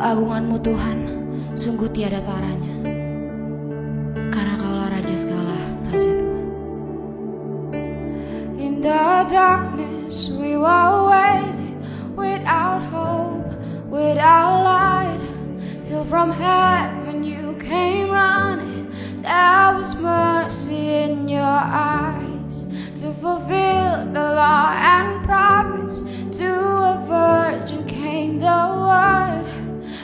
Keagungan-Mu Tuhan sungguh tiada taranya, karena Kaulah Raja segala raja Tuhan. In the darkness we were waiting, without hope, without light, till from heaven you came running. There was mercy in your eyes to fulfill the law and prophets. To a virgin came the word,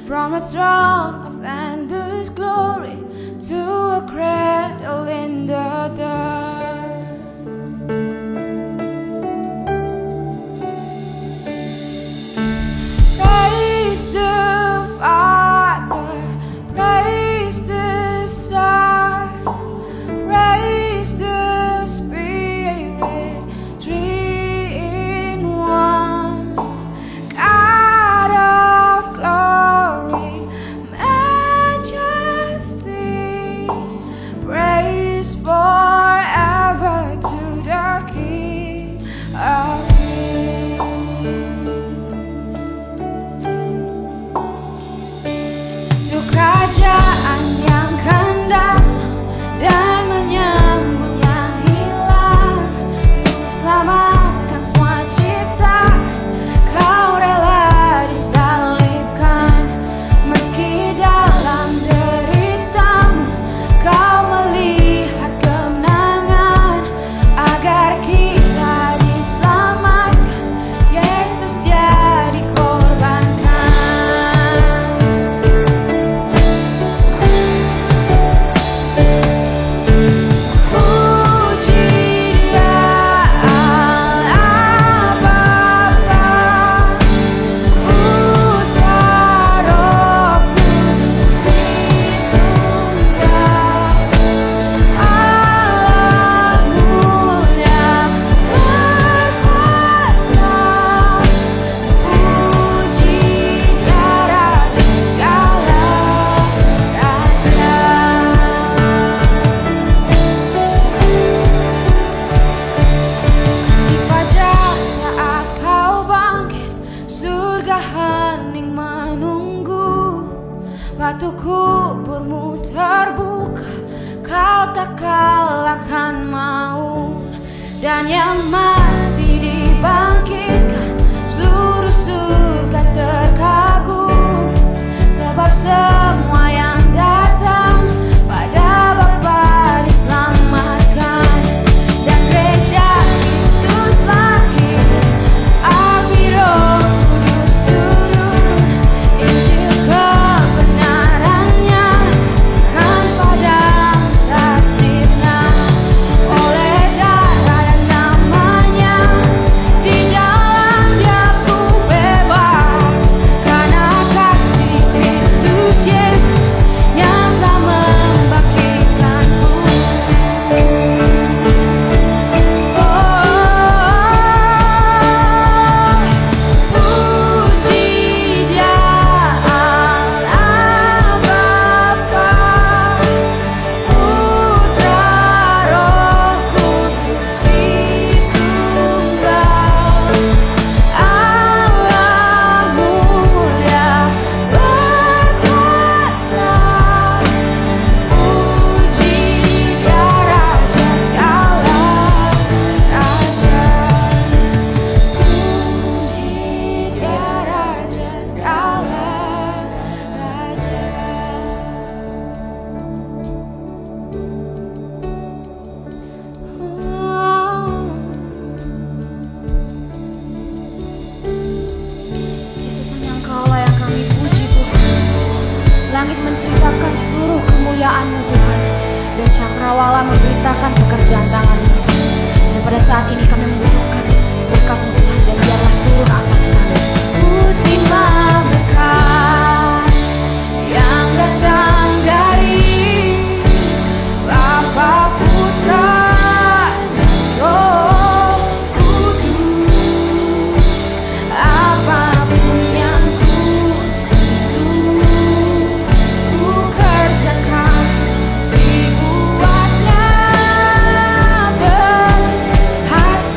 from a throne of endless glory to a cradle in the dirt. Praise the Father, praise the Son, praise the Spirit, three in one. God of glory, majesty, praise forever to the King of Kings. Untuk kerajaan yang kan datang dan menyambut yang hilang, untuk selamatkan semua ciptaan, Kau rela disalibkan. Meski dalam deritamu Kau melihat kemenangan, agar kita diselamatkan, Yesus dia dikorbankan. Puji Dia Allah Bapa, Putra Roh Kudus Tritunggal, Allah mulia berkuasa. Puji Dia Raja segala raja. Di fajar saat Kau bangkit, surga hening menunggu. Waktu kuburmu terbuka, Kau tak kalahkan maut. Dan yang mati dibangkitkan, seluruh surga terkagum. Sebab semua yang datang pada Bapa diselamatkan. Dan gereja Kristus lahir, api Roh Kudus turun, Injil kebenarannya kan padam tak sirna. Oleh darah dan namanya, di dalam Dia ku bebas, karena kasih Kristus Yesus yang telah membangkitkanku. Puji Dia Allah Bapa, Putra Roh Kudus Tritunggal, Allah mulia berkuasa. Puji Dia Raja segala raja. Puji Dia Raja segala raja. Yesus, hanya Engkau-lah yang kami puji Tuhan. Langit menceritakan seluruh kemuliaan-Mu Tuhan, dan cakrawala memberitakan pekerjaan tangan-Mu. Dan pada saat ini kami membutuhkan berkat-Mu Tuhan, dan biarlah turun atas kami. Terima berkat yang datang dari Bapa, Putra, dan Roh Kudus. Apapun yang ku sentuh, ku kerjakan, dibuatnya berhasil.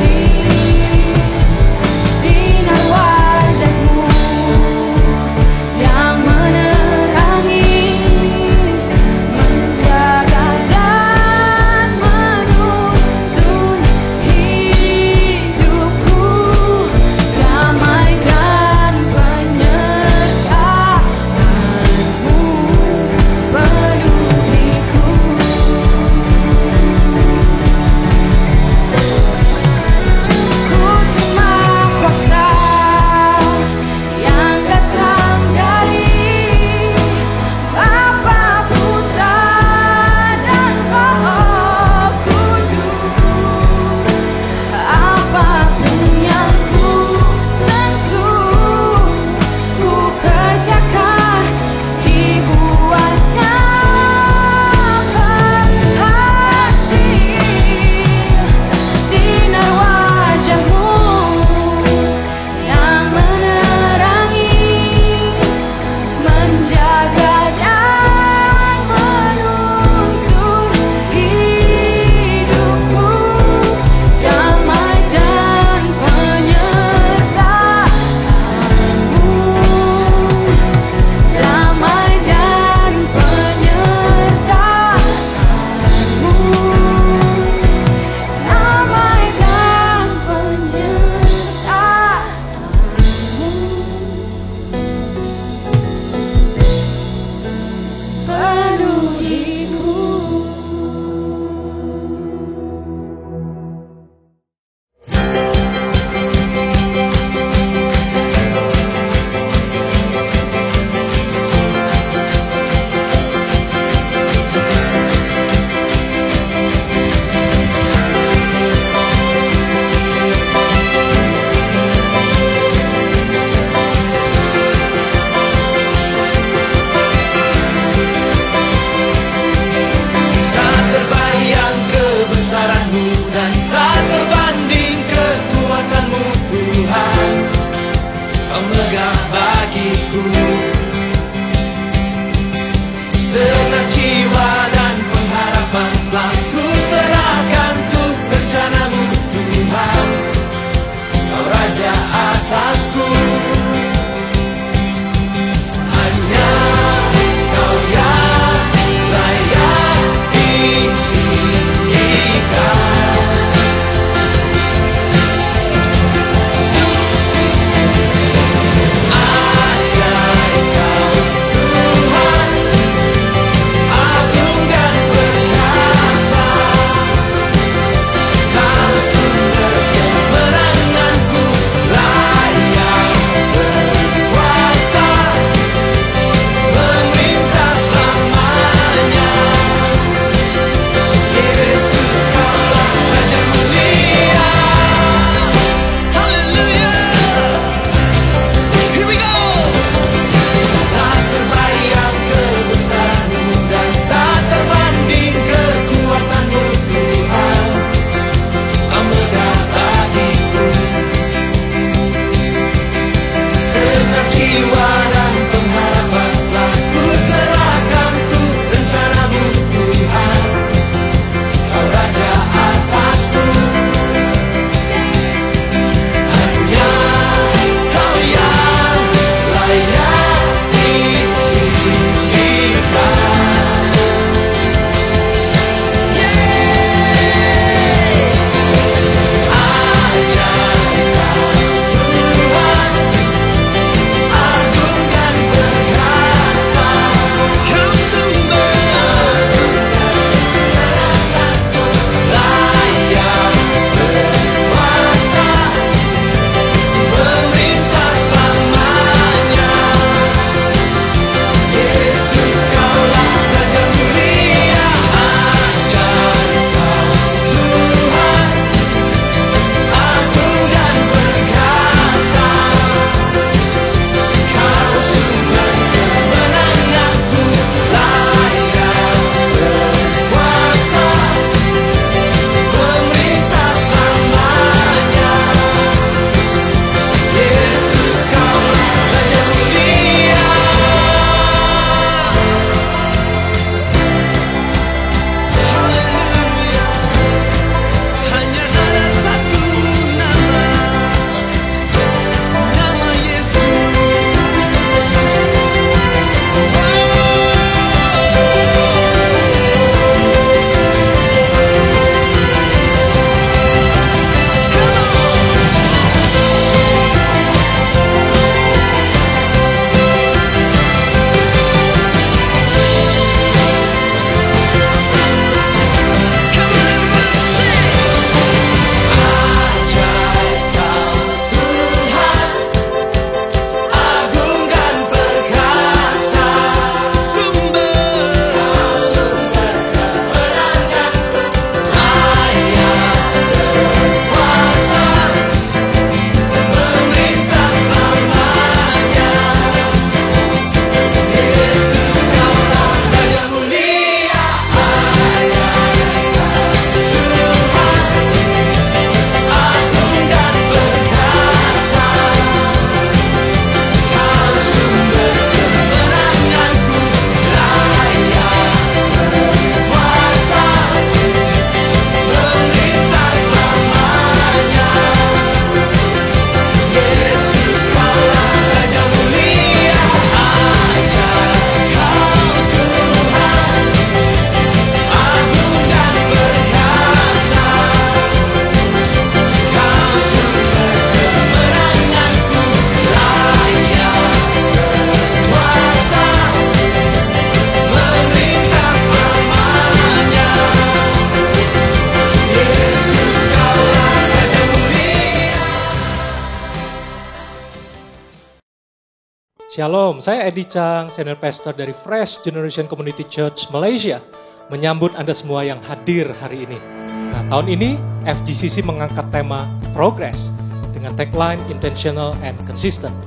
Shalom, saya Edi Chang, Senior Pastor dari Fresh Generation Community Church Malaysia, menyambut Anda semua yang hadir hari ini. Nah, tahun ini FGCC mengangkat tema Progress dengan tagline Intentional and Consistent.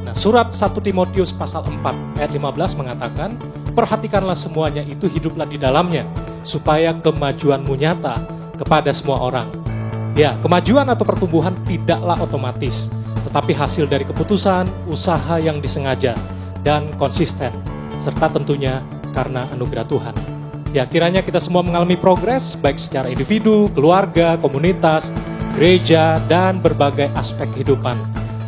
Nah, surat 1 Timotius pasal 4 ayat 15 mengatakan, perhatikanlah semuanya itu, hiduplah di dalamnya, supaya kemajuanmu nyata kepada semua orang. Ya, kemajuan atau pertumbuhan tidaklah otomatis, tetapi hasil dari keputusan, usaha yang disengaja, dan konsisten, serta tentunya karena anugerah Tuhan. Ya, kiranya kita semua mengalami progres, baik secara individu, keluarga, komunitas, gereja, dan berbagai aspek kehidupan.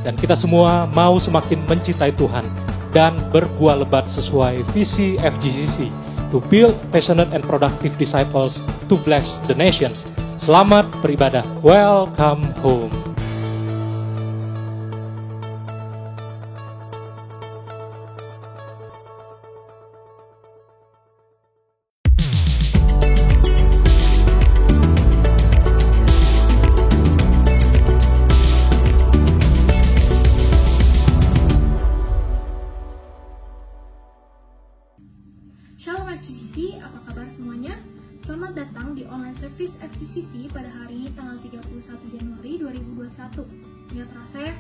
Dan kita semua mau semakin mencintai Tuhan, dan berbuah lebat sesuai visi FGCC, to build passionate and productive disciples to bless the nations. Selamat beribadah. Welcome home. Shalom FGCC, apa kabar semuanya? Selamat datang di online service FGCC pada hari tanggal 31 Januari 2021. Nggak terasa ya,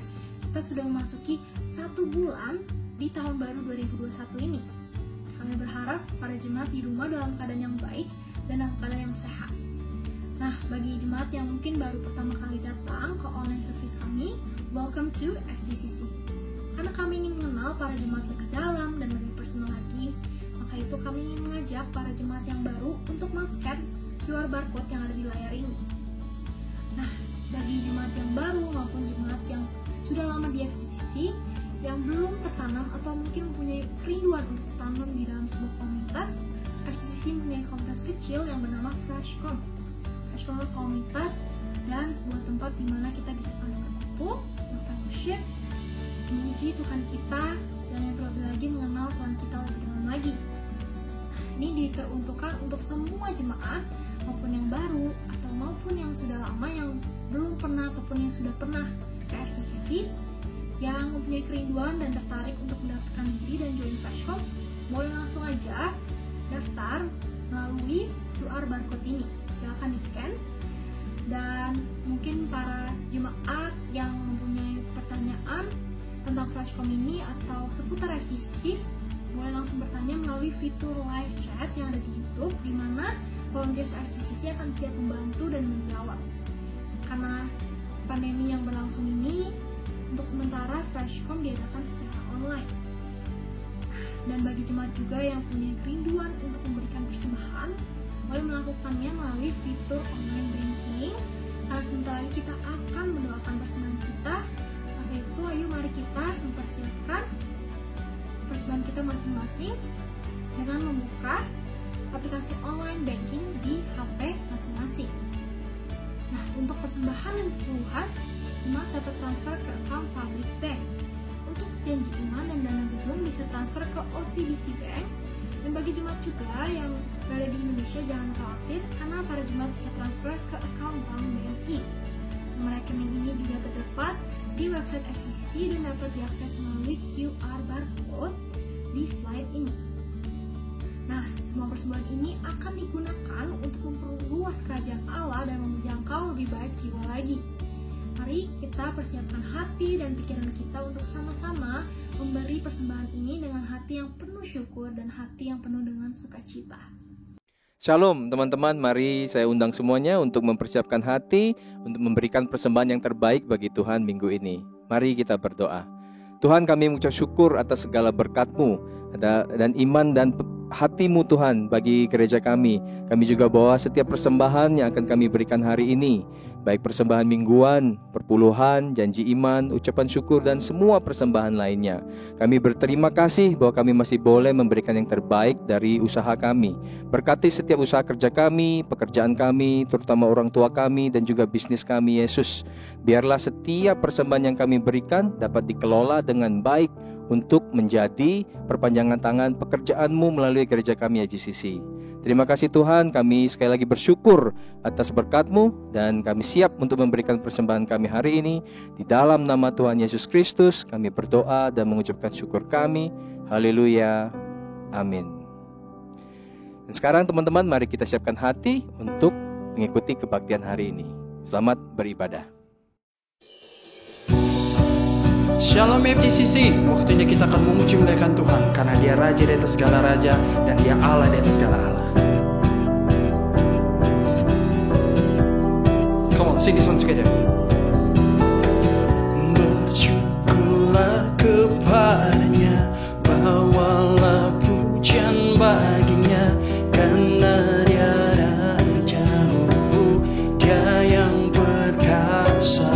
kita sudah memasuki 1 bulan di tahun baru 2021 ini. Kami berharap para jemaat di rumah dalam keadaan yang baik dan dalam keadaan yang sehat. Nah, bagi jemaat yang mungkin baru pertama kali datang ke online service kami, welcome to FGCC. Karena kami ingin mengenal para jemaat lebih dalam dan lebih personal lagi, maka itu kami ingin mengajak para jemaat yang baru untuk men-scan QR barcode yang ada di layar ini. Nah, bagi jemaat yang baru maupun jemaat yang sudah lama di FGCC, yang belum tertanam atau mungkin mempunyai kerinduan untuk tertanam di dalam sebuah komunitas, FGCC mempunyai komunitas kecil yang bernama Freshcom. Freshcom adalah komunitas dan sebuah tempat di mana kita bisa saling berkumpul, berfellowship, memuji Tuhan kita, dan yang terlebih lagi mengenal Tuhan kita lebih dalam lagi. Ini diperuntukkan untuk semua jemaat, maupun yang baru atau maupun yang sudah lama, yang belum pernah ataupun yang sudah pernah ke FGCC, yang mempunyai kerinduan dan tertarik untuk mendaftarkan diri dan join Freshcom, boleh langsung aja daftar melalui QR barcode ini. Silahkan di-scan. Dan mungkin para jemaat yang mempunyai pertanyaan tentang Freshcom ini atau seputar FGCC, boleh langsung bertanya melalui fitur live chat yang ada di YouTube, di mana volunteers FGCC akan siap membantu dan menjawab. Karena pandemi yang berlangsung ini, untuk sementara Freshcom diadakan secara online. Dan bagi jemaat juga yang punya kerinduan untuk memberikan persembahan, boleh melakukannya melalui fitur online banking. Karena sebentar lagi kita akan mendoakan persembahan kita, maka itu ayo mari kita mempersiapkan persembahan kita masing-masing dengan membuka aplikasi online banking di HP masing-masing. Nah, untuk persembahan dan keperluan, jemaat dapat transfer ke account public bank. Untuk janji iman dan dana gedung bisa transfer ke OCBC Bank. Dan bagi jemaat juga yang berada di Indonesia, jangan khawatir karena para jemaat bisa transfer ke account Bank BNI. Nomor rekening ini juga terdapat di website FGCC dan dapat diakses melalui QR barcode di slide ini. Nah, semua persembahan ini akan digunakan untuk memperluas kerajaan Allah dan menjangkau lebih baik jiwa lagi. Mari kita persiapkan hati dan pikiran kita untuk sama-sama memberi persembahan ini dengan hati yang penuh syukur dan hati yang penuh dengan sukacita. Shalom teman-teman, mari saya undang semuanya untuk mempersiapkan hati untuk memberikan persembahan yang terbaik bagi Tuhan minggu ini. Mari kita berdoa. Tuhan, kami mengucap syukur atas segala berkat-Mu dan iman dan hati-Mu Tuhan bagi gereja kami. Kami juga bawa setiap persembahan yang akan kami berikan hari ini, baik persembahan mingguan, perpuluhan, janji iman, ucapan syukur, dan semua persembahan lainnya. Kami berterima kasih bahwa kami masih boleh memberikan yang terbaik dari usaha kami. Berkati setiap usaha kerja kami, pekerjaan kami, terutama orang tua kami, dan juga bisnis kami, Yesus. Biarlah setiap persembahan yang kami berikan dapat dikelola dengan baik untuk menjadi perpanjangan tangan pekerjaan-Mu melalui gereja kami, FGCC. Terima kasih Tuhan, kami sekali lagi bersyukur atas berkat-Mu dan kami siap untuk memberikan persembahan kami hari ini. Di dalam nama Tuhan Yesus Kristus kami berdoa dan mengucapkan syukur kami. Haleluya. Amin. Dan sekarang teman-teman, mari kita siapkan hati untuk mengikuti kebaktian hari ini. Selamat beribadah. Shalom FGCC, waktunya kita akan memuji muliakan Tuhan karena Dia Raja di atas segala raja dan Dia Allah di atas segala Allah. Come on, sing this song together. Bersyukurlah kepadanya, bawalah pujian baginya, karena Dia Raja, Dia yang perkasa.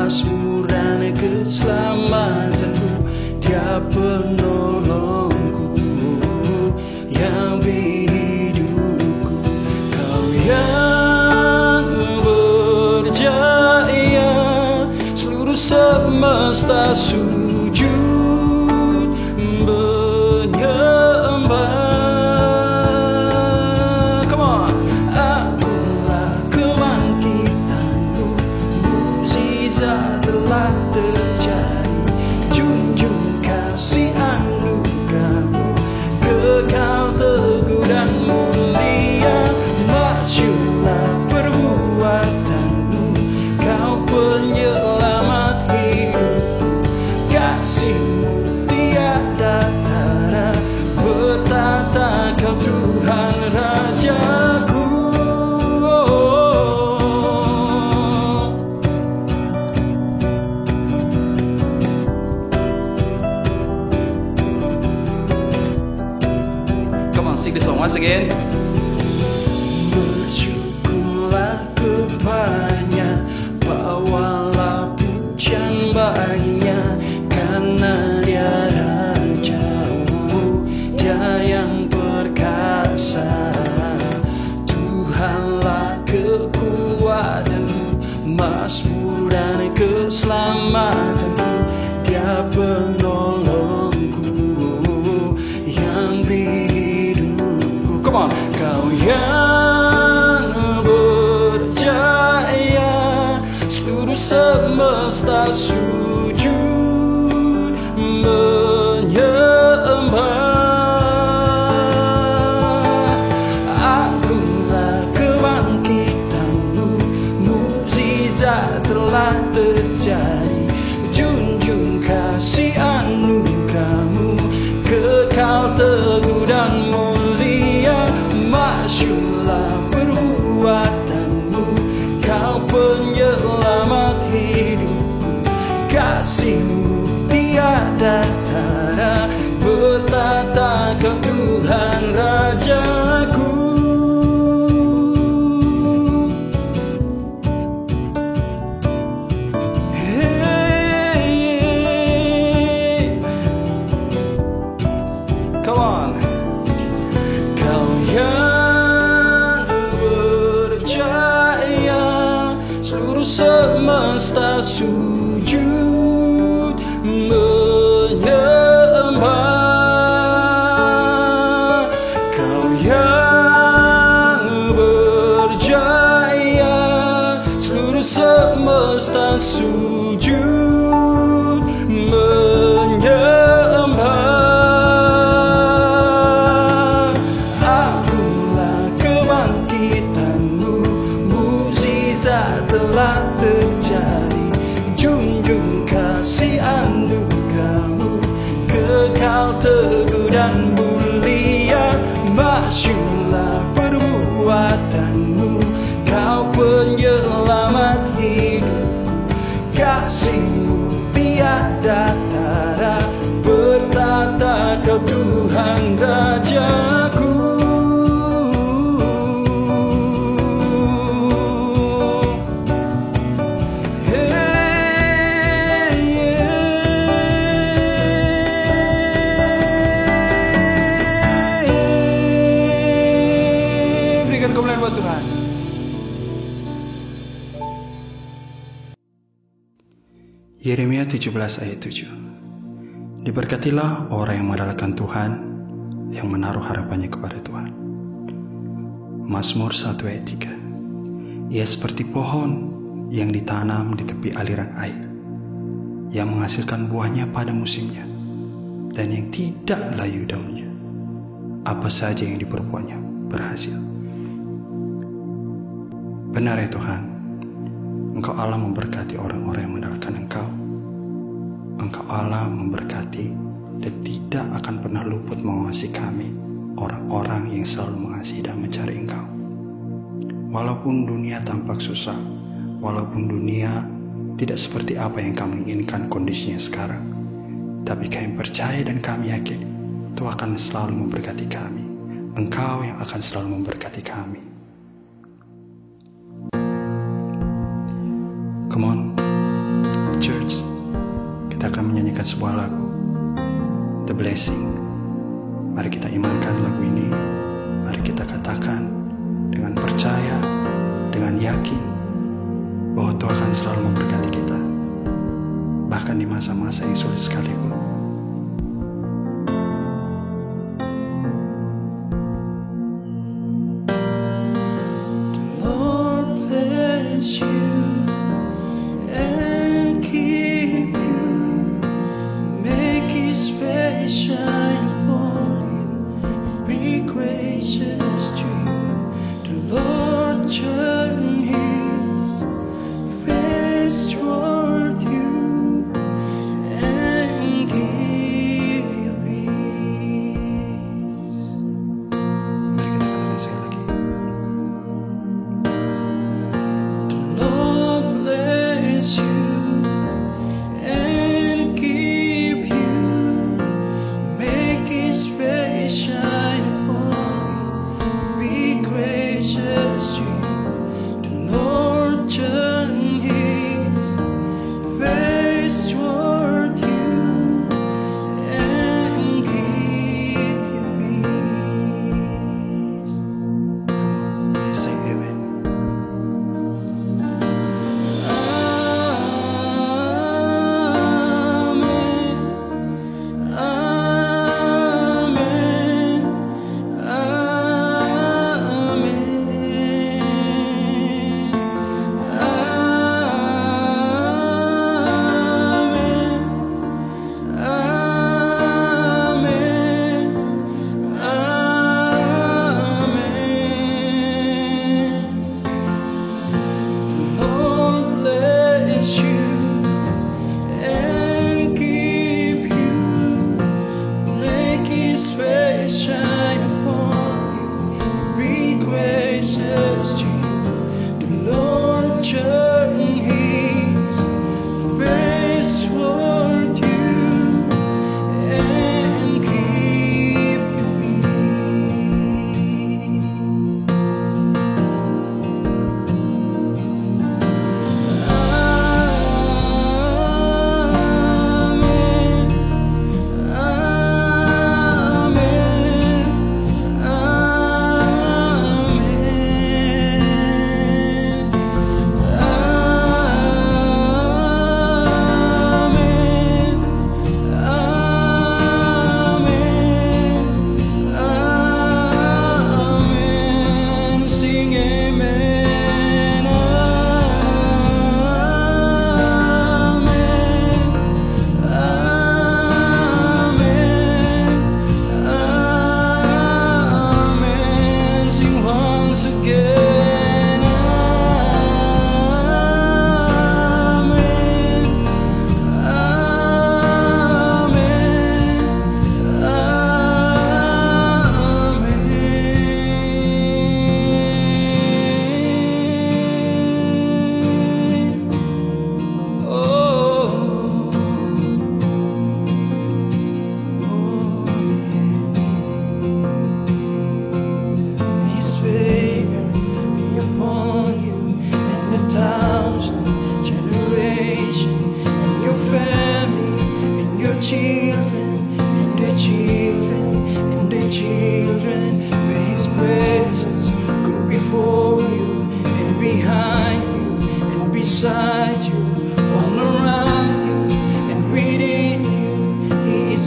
Mazmur dan keselamatanku, Dia penolongku yang hidupku. Kau yang berjaya, seluruh semesta sujud menyembah. Come on. Akulah kebangkitanmu, telah terjadi, junjung kasih anugerah-Mu, kekal teguh dan mulia. Masyurlah perbuatan-Mu, Kau penyelamat hidupku. Kasih-Mu tiada tara, bertata Kau Tuhan Rajaku. Sing the song once again. Bersyukurlah kepadanya, bawalah pujian baginya, karena Dia Raja, Dia yang perkasa. Tuhanlah kekuatanku, mazmur dan keselamatanku, Dia penolongku yang Kau yang berjaya, seluruh semesta sujud menyembah. Akulah kebangkitan-Mu, mukjizat telah terjadi, junjung kasih anugerah-Mu, kekal teguh dan mulia. Masyurlah perbuatan-Mu, Kau penyelamat hidupku. Kasih-Mu tiada tara, bertata Kau Tuhan Rajaku. Hey, come on. Kau yang berjaya, seluruh semesta sujud menyembah. Kau yang berjaya, seluruh semesta sujud menyembah. Telah terjadi, junjung kasih anugerah-Mu, kekal teguh dan mulia. Masyurlah perbuatan-Mu, Kau penyelamat hidupku. Kasih-Mu tiada tara, bertata Kau Tuhan Rajaku. Tuhan. Yeremia 17 ayat 7. Diberkatilah orang yang mengandalkan Tuhan, yang menaruh harapannya kepada Tuhan. Mazmur 1 ayat 3. Ia seperti pohon yang ditanam di tepi aliran air, yang menghasilkan buahnya pada musimnya, dan yang tidak layu daunnya. Apa saja yang diperbuatnya berhasil. Benar ya Tuhan, Engkau Allah memberkati orang-orang yang mengandalkan Engkau. Engkau Allah memberkati dan tidak akan pernah luput mengasihi kami, orang-orang yang selalu mengasihi dan mencari Engkau. Walaupun dunia tampak susah, walaupun dunia tidak seperti apa yang kami inginkan kondisinya sekarang, tapi kami percaya dan kami yakin Tuhan akan selalu memberkati kami. Engkau yang akan selalu memberkati kami. Come on, church. Kita akan menyanyikan sebuah lagu, The Blessing. Mari kita imankan lagu ini. Mari kita katakan dengan percaya, dengan yakin bahwa Tuhan akan selalu memberkati kita, bahkan di masa-masa yang sulit sekalipun. beside you, all around you, and within you. He is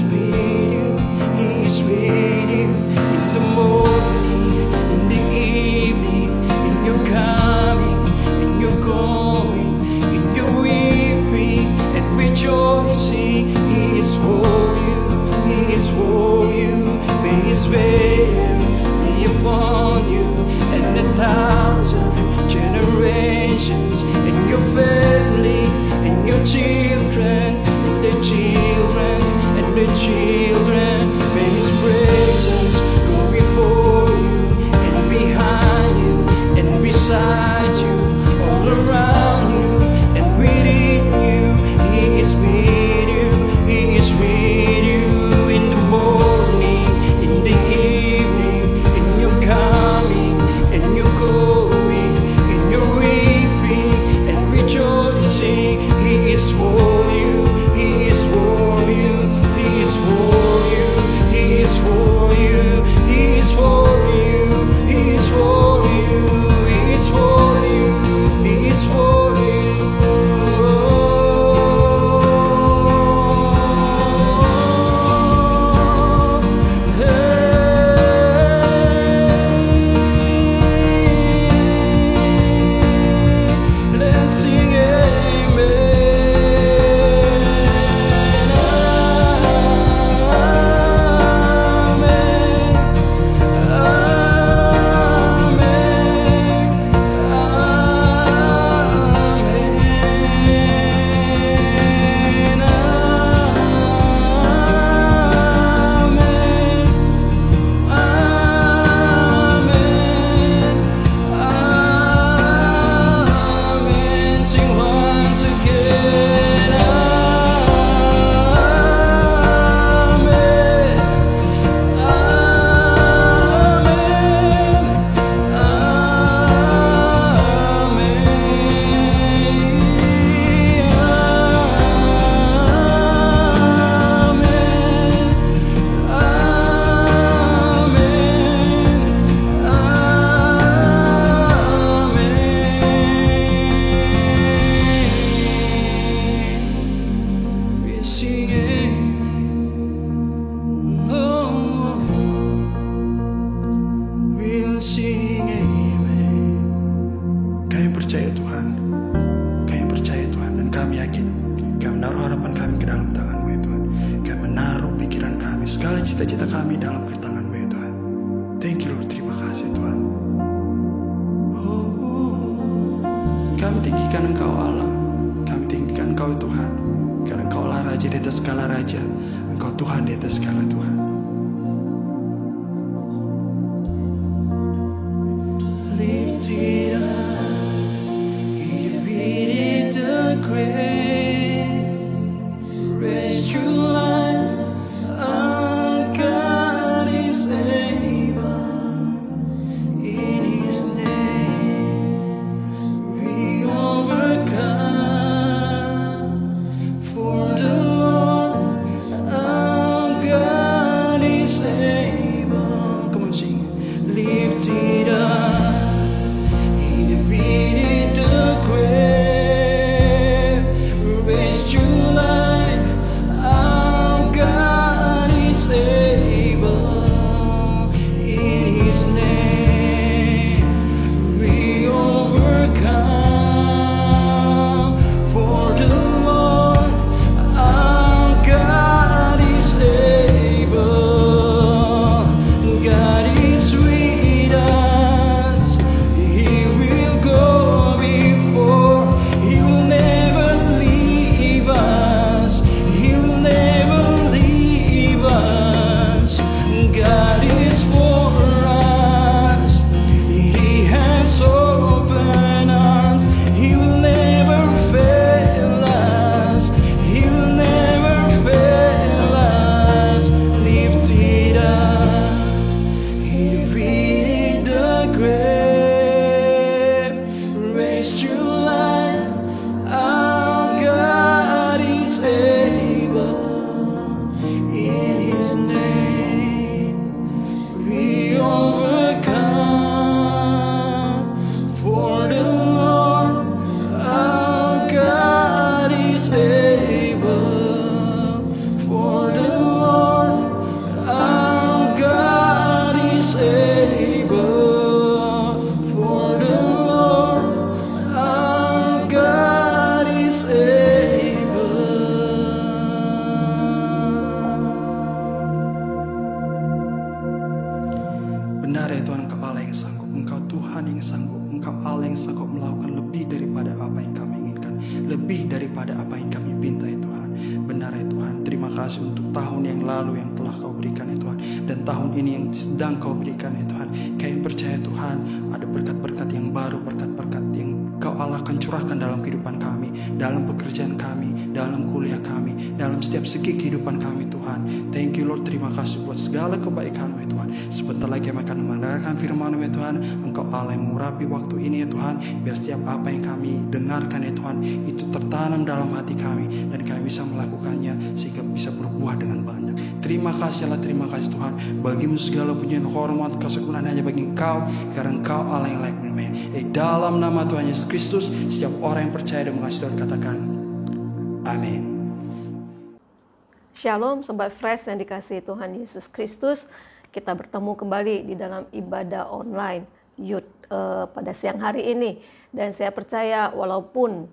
percaya Tuhan. Kami percaya Tuhan, dan kami yakin kami menaruh harapan kami ke dalam tangan-Mu ya Tuhan. Kami menaruh pikiran kami, segala cita-cita kami dalam ke tangan-Mu ya Tuhan. Thank you Lord, terima kasih Tuhan. Kami tinggikan Engkau Allah, kami tinggikan Engkau Tuhan, karena Engkau lah Raja di atas segala Raja, Engkau Tuhan di atas segala Tuhan. Lifted up, He defeated the grave, raised true life, our God is able. In His name we overcome, for the Lord our God is able. Come on, sing. Lifted up, He defeated the grave, raised true life, our God is able. In His name we overcome, for the Lord our God is able. God is with us, He will go before, He will never leave us, He will never leave us. God is for us, He has open arms, He will never fail us, He will never fail us. Lifted up, He defeated the grave, raised true life, our God is able. In His name we overcome, for the Lord our God is able. For the Lord our God is able. For the Lord our God is able. Benar ya Tuhan, Engkau Allah yang sanggup, Engkau Tuhan yang sanggup, Engkau Allah yang sanggup melakukan lebih daripada apa yang kami inginkan, lebih daripada apa yang kami pinta ya Tuhan. Benar ya Tuhan, terima kasih untuk tahun yang lalu yang telah Kau berikan ya Tuhan, dan tahun ini yang sedang Kau berikan ya Tuhan. Kami percaya Tuhan, ada berkat-berkat yang baru, berkat-berkat yang Kau Allah akan curahkan dalam kehidupan kami, dalam pekerjaan kami, dalam kuliah kami, dalam setiap segi kehidupan kami Tuhan. Thank you Lord, terima kasih buat segala kebaikan-Mu ya Tuhan. Sebentar lagi kami akan mendengarkan firman-Mu ya Tuhan. Engkau Allah yang mengurapi waktu ini ya Tuhan, biar setiap apa yang kami dengarkan ya Tuhan itu tertanam dalam hati kami, dan kami bisa melakukannya sehingga bisa berbuah dengan banyak. Terima kasih Allah, terima kasih Tuhan. Bagimu segala pujian, hormat, kesempurnaan hanya bagi Engkau, karena Engkau Allah yang layak menerima. Dalam nama Tuhan Yesus Kristus, setiap orang yang percaya dan mengasihi Tuhan katakan amin. Shalom Sobat Fresh yang dikasihi Tuhan Yesus Kristus. Kita bertemu kembali di dalam ibadah online Youth pada siang hari ini. Dan saya percaya walaupun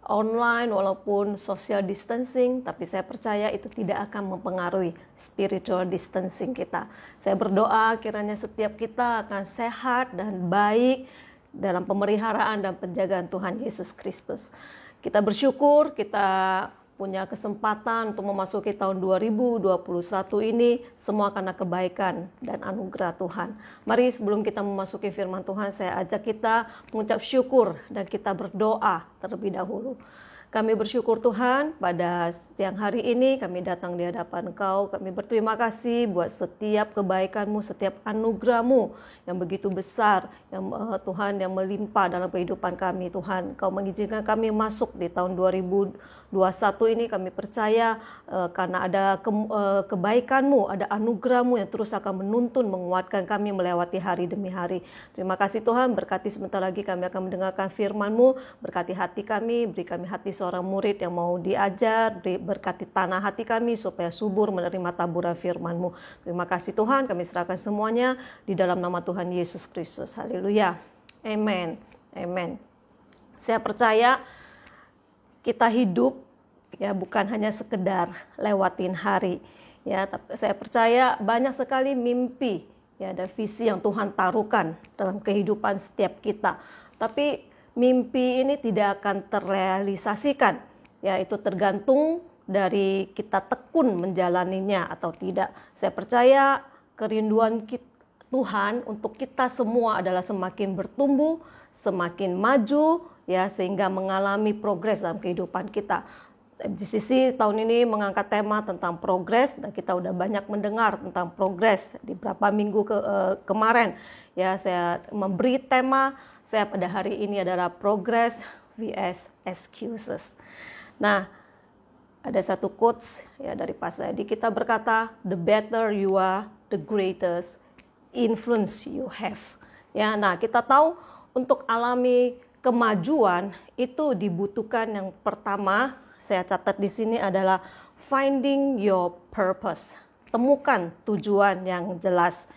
online, walaupun social distancing, tapi saya percaya itu tidak akan mempengaruhi spiritual distancing kita. Saya berdoa kiranya setiap kita akan sehat dan baik dalam pemeliharaan dan penjagaan Tuhan Yesus Kristus. Kita bersyukur kita punya kesempatan untuk memasuki tahun 2021 ini semua karena kebaikan dan anugerah Tuhan. Mari sebelum kita memasuki firman Tuhan, saya ajak kita mengucap syukur dan kita berdoa terlebih dahulu. Kami bersyukur Tuhan, pada siang hari ini kami datang di hadapan Engkau. Kami berterima kasih buat setiap kebaikan-Mu, setiap anugerah-Mu yang begitu besar, yang Tuhan yang melimpah dalam kehidupan kami. Tuhan, Kau mengizinkan kami masuk di tahun 2021 ini. Kami percaya karena ada kebaikan-Mu, ada anugerah-Mu yang terus akan menuntun, menguatkan kami melewati hari demi hari. Terima kasih Tuhan, berkati sebentar lagi kami akan mendengarkan firman-Mu. Berkati hati kami, beri kami hati seorang murid yang mau diajar, berkati tanah hati kami supaya subur menerima taburan firman-Mu. Terima kasih Tuhan, kami serahkan semuanya di dalam nama Tuhan Yesus Kristus. Haleluya. Amen. Amen. Saya percaya kita hidup ya bukan hanya sekedar lewatin hari ya, tapi saya percaya banyak sekali mimpi ya dan visi yang Tuhan taruhkan dalam kehidupan setiap kita. Tapi mimpi ini tidak akan terrealisasikan ya, itu tergantung dari kita tekun menjalaninya atau tidak. Saya percaya kerinduan Tuhan untuk kita semua adalah semakin bertumbuh, semakin maju ya, sehingga mengalami progres dalam kehidupan kita. FGCC tahun ini mengangkat tema tentang progres dan kita udah banyak mendengar tentang progres di beberapa minggu kemarin ya. Saya memberi tema saya pada hari ini adalah progress vs excuses. Nah, ada satu quotes ya dari Pastor Edi, kita berkata the better you are, the greatest influence you have. Ya, nah kita tahu untuk alami kemajuan itu dibutuhkan yang pertama saya catat di sini adalah finding your purpose. Temukan tujuan yang jelas.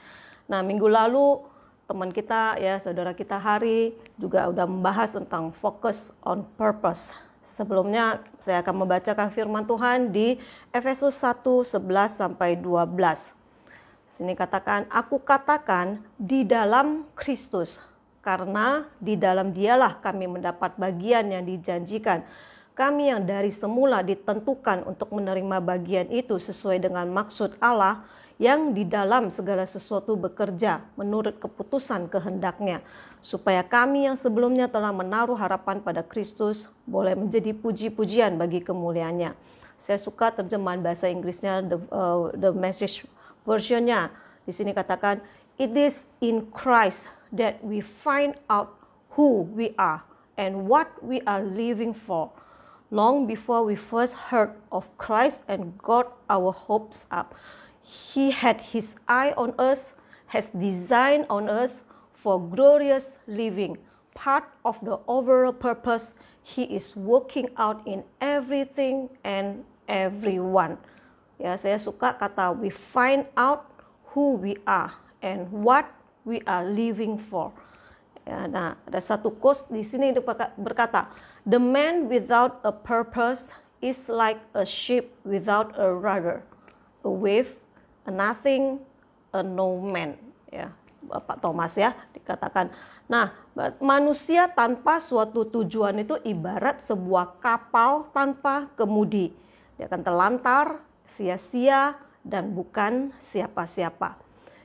Nah, minggu lalu teman kita ya, saudara kita Hari juga udah membahas tentang focus on purpose. Sebelumnya saya akan membacakan firman Tuhan di Efesus 1:11-12. Sini katakan, aku katakan di dalam Kristus, karena di dalam Dialah kami mendapat bagian yang dijanjikan. Kami yang dari semula ditentukan untuk menerima bagian itu sesuai dengan maksud Allah yang di dalam segala sesuatu bekerja menurut keputusan kehendak-Nya, supaya kami yang sebelumnya telah menaruh harapan pada Kristus boleh menjadi puji-pujian bagi kemuliaan-Nya. Saya suka terjemahan bahasa Inggrisnya, the Message version-nya. Di sini katakan, it is in Christ that we find out who we are and what we are living for. Long before we first heard of Christ and got our hopes up, He had His eye on us, has designed on us for glorious living. Part of the overall purpose He is working out in everything and everyone. Ya, saya suka kata we find out who we are and what we are living for. Ya, nah, ada satu quote di sini berkata, the man without a purpose is like a ship without a rudder, a wave, a nothing, a no man. Ya, Bapak Thomas ya dikatakan. Nah, manusia tanpa suatu tujuan itu ibarat sebuah kapal tanpa kemudi. Dia akan terlantar, sia-sia, dan bukan siapa-siapa.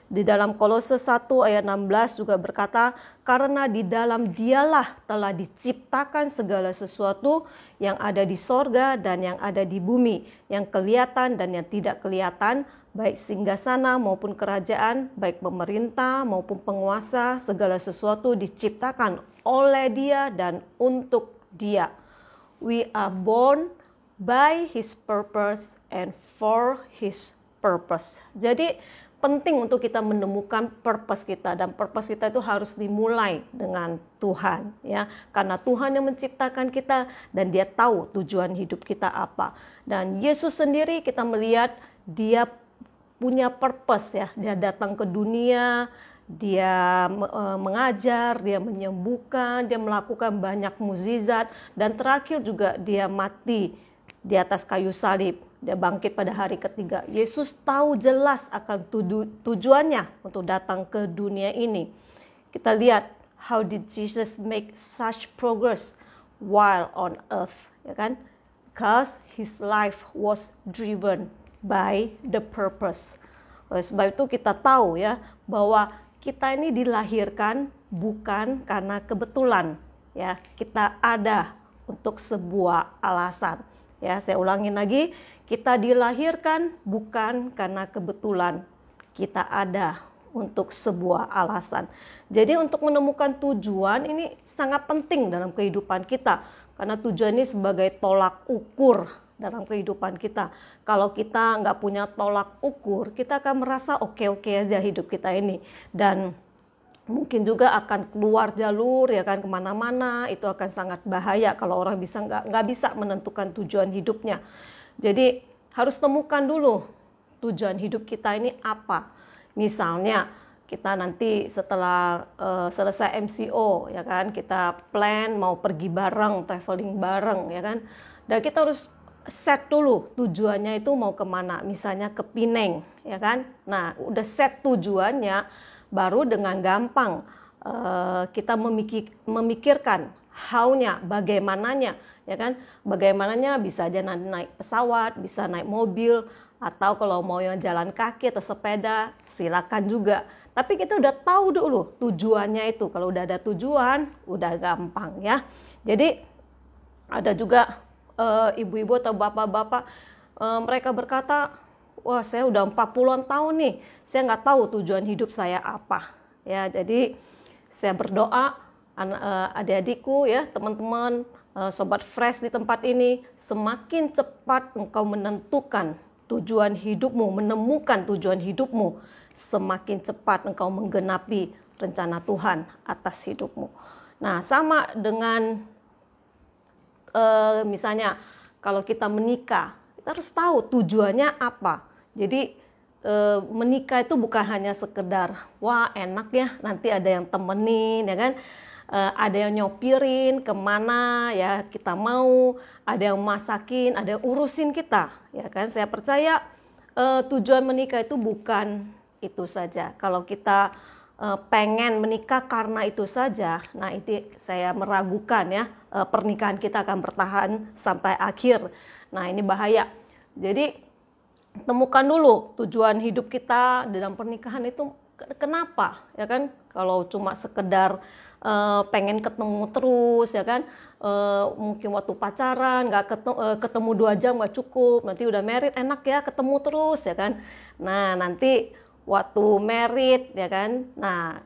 Di dalam Kolose 1 ayat 16 juga berkata, karena di dalam Dialah telah diciptakan segala sesuatu yang ada di sorga dan yang ada di bumi, yang kelihatan dan yang tidak kelihatan, baik singgasana maupun kerajaan, baik pemerintah maupun penguasa, segala sesuatu diciptakan oleh Dia dan untuk Dia. We are born by His purpose and for His purpose. Jadi penting untuk kita menemukan purpose kita, dan purpose kita itu harus dimulai dengan Tuhan ya, karena Tuhan yang menciptakan kita dan Dia tahu tujuan hidup kita apa. Dan Yesus sendiri kita melihat Dia punya purpose ya, Dia datang ke dunia, Dia mengajar, Dia menyembuhkan, Dia melakukan banyak mukjizat, dan terakhir juga Dia mati di atas kayu salib. Dia bangkit pada hari ketiga. Yesus tahu jelas akan tujuannya untuk datang ke dunia ini. Kita lihat, how did Jesus make such progress while on earth, ya kan? Because His life was driven by the purpose. Oleh sebab itu kita tahu ya bahwa kita ini dilahirkan bukan karena kebetulan, ya. Kita ada untuk sebuah alasan. Ya, saya ulangin lagi, kita dilahirkan bukan karena kebetulan, kita ada untuk sebuah alasan. Jadi untuk menemukan tujuan ini sangat penting dalam kehidupan kita, karena tujuan ini sebagai tolak ukur dalam kehidupan kita. Kalau kita nggak punya tolak ukur, kita akan merasa oke-oke aja hidup kita ini, dan mungkin juga akan keluar jalur ya kan, kemana-mana. Itu akan sangat bahaya kalau orang nggak bisa menentukan tujuan hidupnya. Jadi harus temukan dulu tujuan hidup kita ini apa. Misalnya kita nanti setelah selesai MCO ya kan, kita plan mau pergi bareng, traveling bareng ya kan. Dan kita harus set dulu tujuannya itu mau kemana, misalnya ke Pineng ya kan. Nah udah set tujuannya, baru dengan gampang kita memikirkan how-nya, bagaimananya ya kan. Bagaimananya bisa aja nanti naik pesawat, bisa naik mobil, atau kalau mau yang jalan kaki atau sepeda silakan juga. Tapi kita udah tahu dulu tujuannya itu. Kalau udah ada tujuan, udah gampang ya. Jadi ada juga ibu-ibu atau bapak-bapak, mereka berkata, wah saya udah 40-an tahun nih, saya nggak tahu tujuan hidup saya apa. Ya, jadi saya berdoa, adik-adikku ya, teman-teman, sobat fresh di tempat ini, semakin cepat engkau menentukan tujuan hidupmu, menemukan tujuan hidupmu, semakin cepat engkau menggenapi rencana Tuhan atas hidupmu. Nah, sama dengan misalnya kalau kita menikah, kita harus tahu tujuannya apa. Jadi menikah itu bukan hanya sekedar, wah enak ya, nanti ada yang temenin ya kan, ada yang nyopirin kemana ya kita mau, ada yang masakin, ada yang urusin kita ya kan. Saya percaya tujuan menikah itu bukan itu saja. Kalau kita pengen menikah karena itu saja, nah itu saya meragukan ya, pernikahan kita akan bertahan sampai akhir. Nah ini bahaya. Jadi temukan dulu tujuan hidup kita dalam pernikahan itu kenapa ya kan. Kalau cuma sekedar pengen ketemu terus ya kan, mungkin waktu pacaran nggak ketemu 2 jam nggak cukup, nanti udah married enak ya ketemu terus ya kan. Nah nanti waktu married ya kan, nah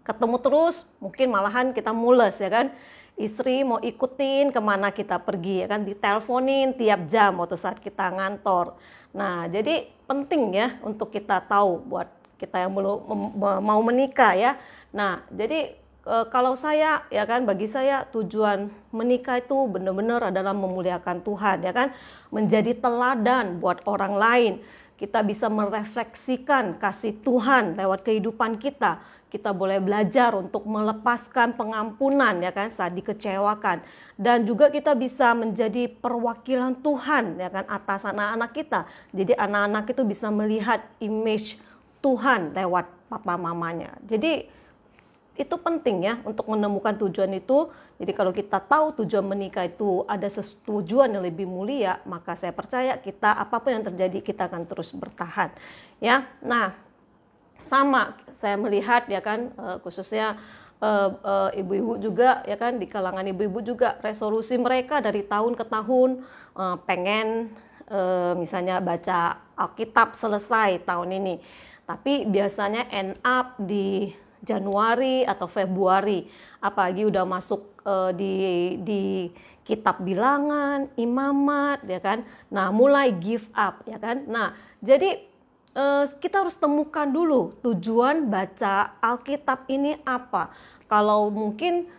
ketemu terus mungkin malahan kita mules ya kan. Istri mau ikutin kemana kita pergi ya kan, diteleponin tiap jam waktu saat kita ngantor. Nah jadi penting ya untuk kita tahu buat kita yang belum mau menikah ya. Nah jadi kalau saya ya kan, bagi saya tujuan menikah itu benar-benar adalah memuliakan Tuhan ya kan, menjadi teladan buat orang lain. Kita bisa merefleksikan kasih Tuhan lewat kehidupan kita. Kita boleh belajar untuk melepaskan pengampunan ya kan saat dikecewakan, dan juga kita bisa menjadi perwakilan Tuhan ya kan atas anak-anak kita. Jadi anak-anak itu bisa melihat image Tuhan lewat papa mamanya. Jadi itu penting ya untuk menemukan tujuan itu. Jadi kalau kita tahu tujuan menikah itu ada tujuan yang lebih mulia, maka saya percaya kita apapun yang terjadi kita akan terus bertahan ya. Nah sama saya melihat ya kan, khususnya ibu-ibu juga ya kan, di kalangan ibu-ibu juga resolusi mereka dari tahun ke tahun pengen misalnya baca Alkitab selesai tahun ini, tapi biasanya end up di Januari atau Februari, apalagi udah masuk di kitab bilangan, imamat ya kan. Nah mulai give up ya kan. Nah jadi kita harus temukan dulu tujuan baca Alkitab ini apa. Kalau mungkin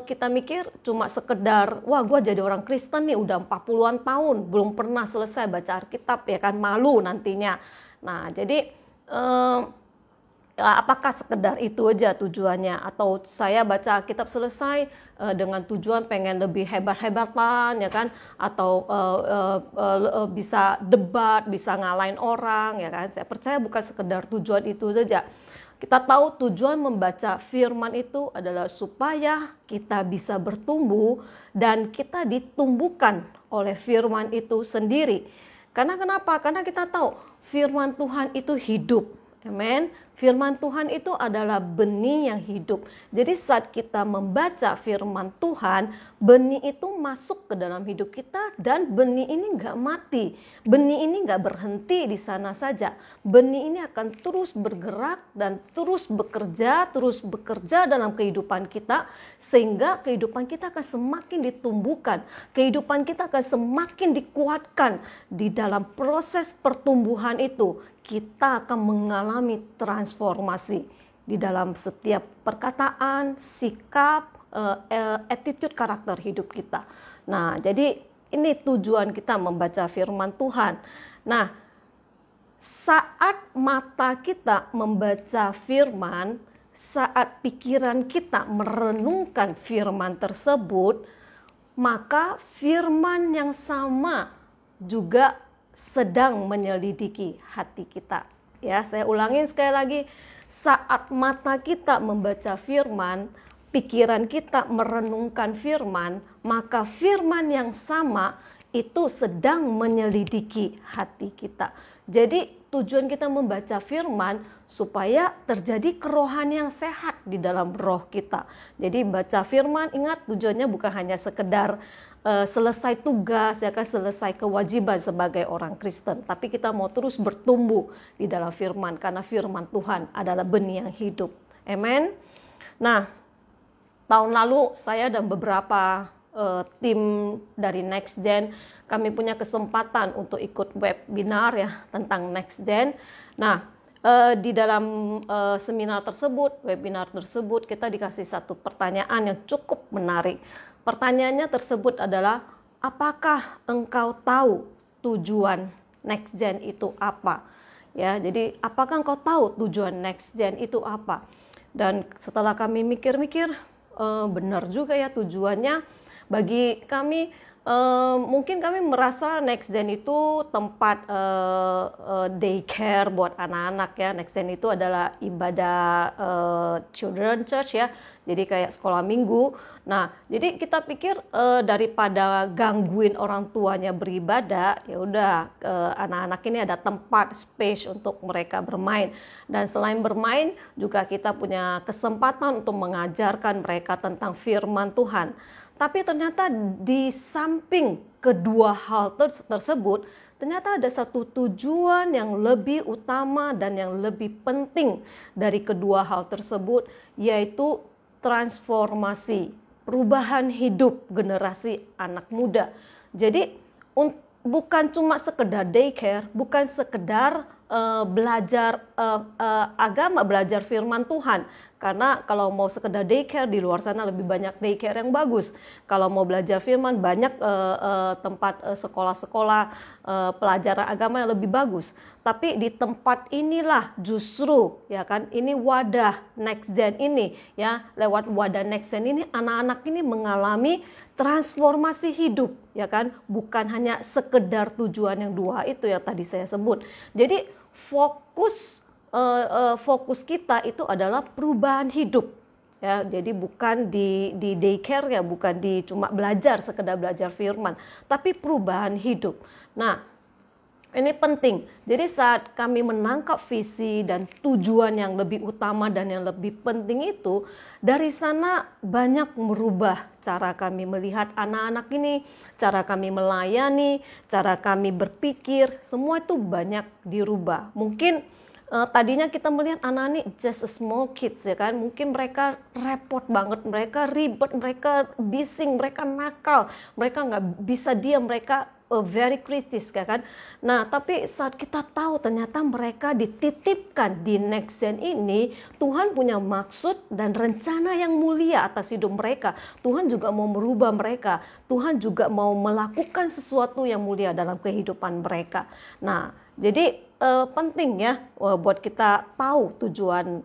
kita mikir cuma sekedar, wah gue jadi orang Kristen nih udah 40-an tahun belum pernah selesai baca Alkitab ya kan, malu nantinya. Nah jadi apakah sekedar itu aja tujuannya, atau saya baca Alkitab selesai dengan tujuan pengen lebih hebat-hebatan ya kan, atau bisa debat, bisa ngalahin orang ya kan. Saya percaya bukan sekedar tujuan itu saja. Kita tahu tujuan membaca firman itu adalah supaya kita bisa bertumbuh dan kita ditumbuhkan oleh firman itu sendiri. Karena kenapa? Karena kita tahu firman Tuhan itu hidup. Amen. Firman Tuhan itu adalah benih yang hidup. Jadi saat kita membaca firman Tuhan, benih itu masuk ke dalam hidup kita, dan benih ini nggak mati. Benih ini nggak berhenti di sana saja. Benih ini akan terus bergerak dan terus bekerja dalam kehidupan kita, sehingga kehidupan kita akan semakin ditumbuhkan. Kehidupan kita akan semakin dikuatkan. Di dalam proses pertumbuhan itu, kita akan mengalami transformasi di dalam setiap perkataan, sikap, attitude, karakter hidup kita. Nah, jadi ini tujuan kita membaca firman Tuhan. Nah, saat mata kita membaca firman, saat pikiran kita merenungkan firman tersebut, maka firman yang sama juga sedang menyelidiki hati kita. Ya, saya ulangin sekali lagi, saat mata kita membaca firman, pikiran kita merenungkan firman, maka firman yang sama itu sedang menyelidiki hati kita. Jadi tujuan kita membaca firman supaya terjadi kerohanian yang sehat di dalam roh kita. Jadi baca firman, ingat tujuannya bukan hanya sekedar selesai tugas, ya kan, selesai kewajiban sebagai orang Kristen, tapi kita mau terus bertumbuh di dalam firman, karena firman Tuhan adalah benih yang hidup. Amen. Nah, tahun lalu saya dan beberapa tim dari Next Gen, kami punya kesempatan untuk ikut webinar ya tentang Next Gen. Nah, di dalam webinar tersebut kita dikasih satu pertanyaan yang cukup menarik. Pertanyaannya tersebut adalah, apakah engkau tahu tujuan Next Gen itu apa? Ya, jadi apakah engkau tahu tujuan Next Gen itu apa? Dan setelah kami mikir-mikir, benar juga ya tujuannya. Bagi kami, mungkin kami merasa Next Gen itu tempat daycare buat anak-anak ya. Next Gen itu adalah ibadah children church ya. Jadi kayak sekolah minggu. Nah, jadi kita pikir daripada gangguin orang tuanya beribadah, ya udah anak-anak ini ada tempat space untuk mereka bermain. Dan selain bermain, juga kita punya kesempatan untuk mengajarkan mereka tentang firman Tuhan. Tapi ternyata di samping kedua hal tersebut, ternyata ada satu tujuan yang lebih utama dan yang lebih penting dari kedua hal tersebut, yaitu transformasi, perubahan hidup generasi anak muda. Jadi bukan cuma sekedar daycare, bukan sekedar belajar agama, belajar firman Tuhan. Karena kalau mau sekedar daycare, di luar sana lebih banyak daycare yang bagus. Kalau mau belajar firman, banyak tempat sekolah-sekolah pelajaran agama yang lebih bagus. Tapi di tempat inilah justru, ya kan, ini wadah Next Gen ini, ya, lewat wadah Next Gen ini anak-anak ini mengalami transformasi hidup, ya kan, bukan hanya sekedar tujuan yang dua itu yang tadi saya sebut. Jadi fokus kita itu adalah perubahan hidup, ya. Jadi bukan di daycare ya, bukan di cuma belajar, sekedar belajar firman, tapi perubahan hidup. Nah, ini penting. Jadi saat kami menangkap visi dan tujuan yang lebih utama dan yang lebih penting itu, dari sana banyak merubah cara kami melihat anak-anak ini, cara kami melayani, cara kami berpikir, semua itu banyak dirubah. Mungkin tadinya kita melihat anak ini just a small kids, ya kan, mungkin mereka repot banget, mereka ribet, mereka bising, mereka nakal, mereka nggak bisa diam, mereka very kritis, ya kan. Nah, tapi saat kita tahu ternyata mereka dititipkan di Next Gen ini, Tuhan punya maksud dan rencana yang mulia atas hidup mereka. Tuhan juga mau merubah mereka, Tuhan juga mau melakukan sesuatu yang mulia dalam kehidupan mereka. Nah, jadi penting ya buat kita tahu tujuan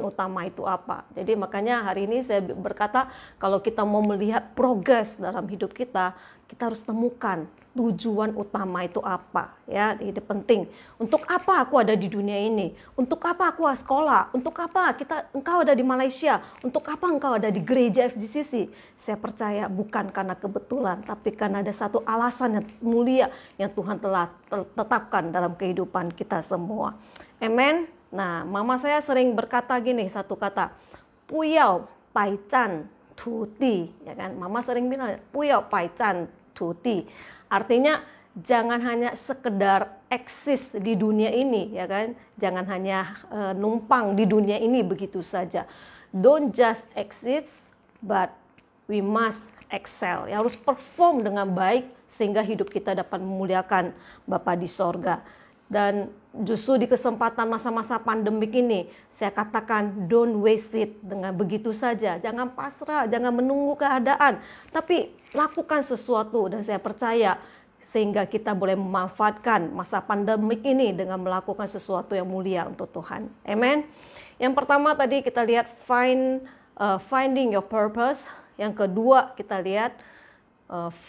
utama itu apa. Jadi makanya hari ini saya berkata, kalau kita mau melihat progres dalam hidup kita harus temukan tujuan utama itu apa, ya. Ini penting. Untuk apa aku ada di dunia ini? Untuk apa aku sekolah? Untuk apa engkau ada di Malaysia? Untuk apa engkau ada di gereja FGCC? Saya percaya bukan karena kebetulan, tapi karena ada satu alasan yang mulia yang Tuhan telah tetapkan dalam kehidupan kita semua. Amen. Nah, mama saya sering berkata gini, satu kata, Puyao Pai Chan Tu Ti, ya kan? Mama sering bilang Puyao Pai Chan Tu Ti. Artinya jangan hanya sekedar eksis di dunia ini, ya kan? Jangan hanya numpang di dunia ini begitu saja. Don't just exist, but we must excel. Ya, harus perform dengan baik sehingga hidup kita dapat memuliakan Bapa di sorga. Dan justru di kesempatan masa-masa pandemik ini, saya katakan don't waste it dengan begitu saja. Jangan pasrah, jangan menunggu keadaan, tapi lakukan sesuatu. Dan saya percaya sehingga kita boleh memanfaatkan masa pandemik ini dengan melakukan sesuatu yang mulia untuk Tuhan. Amen. Yang pertama tadi kita lihat finding your purpose. Yang kedua kita lihat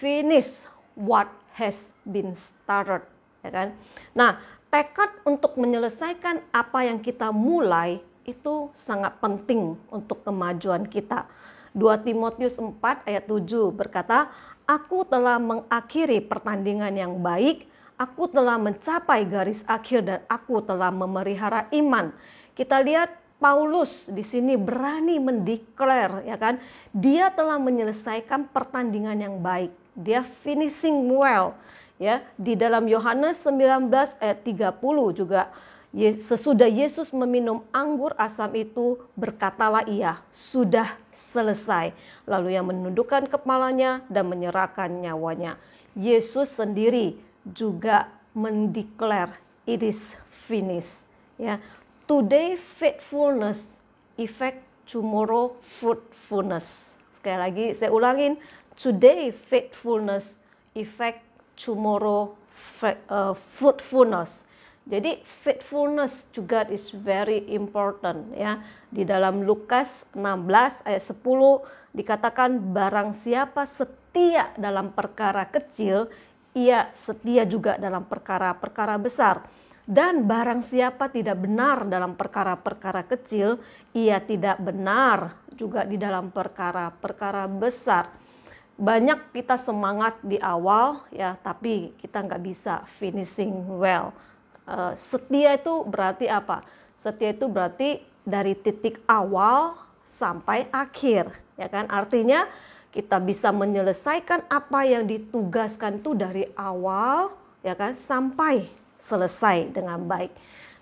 finish what has been started, ya kan? Nah, tekad untuk menyelesaikan apa yang kita mulai itu sangat penting untuk kemajuan kita. 2 Timotius 4 ayat 7 berkata, "Aku telah mengakhiri pertandingan yang baik, aku telah mencapai garis akhir dan aku telah memelihara iman." Kita lihat Paulus di sini berani mendeklar, ya kan? Dia telah menyelesaikan pertandingan yang baik. Dia finishing well, ya. Di dalam Yohanes 19 ayat 30 juga, sesudah Yesus meminum anggur asam itu, berkatalah ia, "Sudah selesai." Lalu ia menundukkan kepalanya dan menyerahkan nyawanya. Yesus sendiri juga mendeklar, "It is finished." Ya. Today faithfulness effect tomorrow fruitfulness. Sekali lagi saya ulangin, today faithfulness effect tomorrow fruitfulness. Jadi faithfulness to God is very important, ya. Di dalam Lukas 16 ayat 10 dikatakan, "Barang siapa setia dalam perkara kecil, ia setia juga dalam perkara-perkara besar. Dan barang siapa tidak benar dalam perkara-perkara kecil, ia tidak benar juga di dalam perkara-perkara besar." Banyak kita semangat di awal, ya, tapi kita nggak bisa finishing well. Setia itu berarti apa? Setia itu berarti dari titik awal sampai akhir, ya kan? Artinya kita bisa menyelesaikan apa yang ditugaskan itu dari awal, ya kan, sampai selesai dengan baik.